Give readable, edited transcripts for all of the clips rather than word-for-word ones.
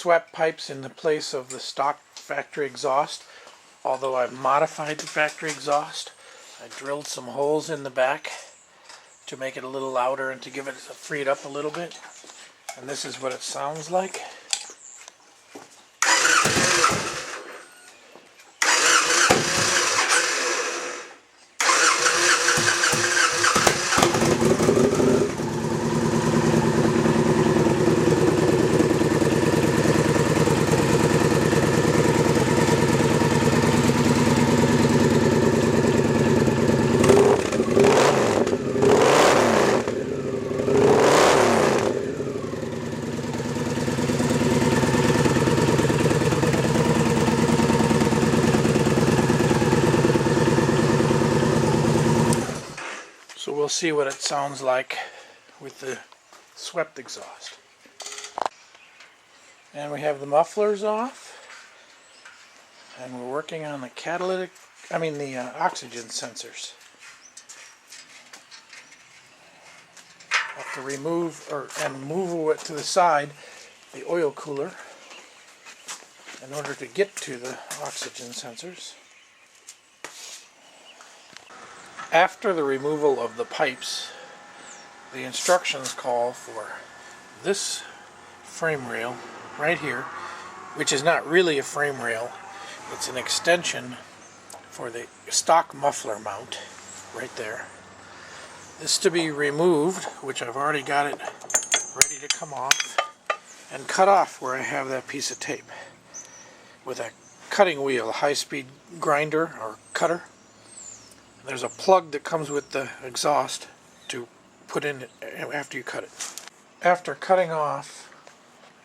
swept pipes in the place of the stock factory exhaust, although I've modified the factory exhaust. I drilled some holes in the back to make it a little louder and to give it free it up a little bit. And this is what it sounds like. So we'll see what it sounds like with the swept exhaust. And we have the mufflers off. And we're working on the oxygen sensors. Have to remove and move it to the side, the oil cooler, in order to get to the oxygen sensors. After the removal of the pipes, the instructions call for this frame rail right here, which is not really a frame rail. It's an extension for the stock muffler mount right there. This to be removed, which I've already got it ready to come off, and cut off where I have that piece of tape with a cutting wheel, a high-speed grinder or cutter. There's a plug that comes with the exhaust to put in after you cut it. After cutting off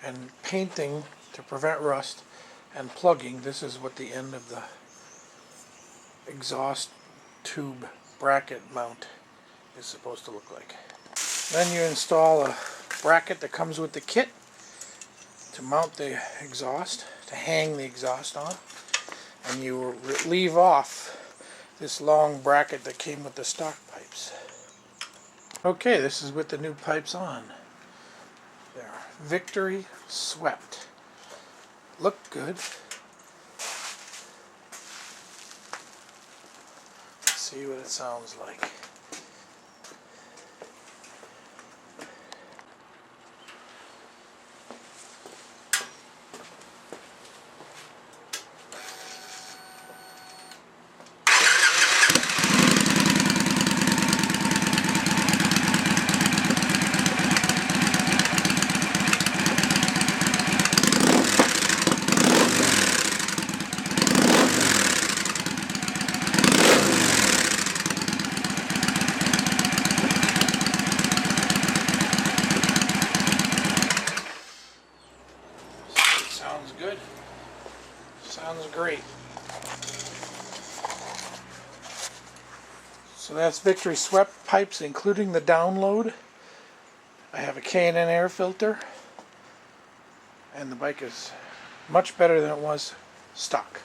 and painting to prevent rust and plugging, this is what the end of the exhaust tube bracket mount is supposed to look like. Then you install a bracket that comes with the kit to mount the exhaust, to hang the exhaust on, and you leave off this long bracket that came with the stock pipes. Okay, this is with the new pipes on. There, Victory swept. Look good. Let's see what it sounds like. Sounds good. Sounds great. So that's Victory swept pipes, including the download. I have a K&N air filter, and the bike is much better than it was stock.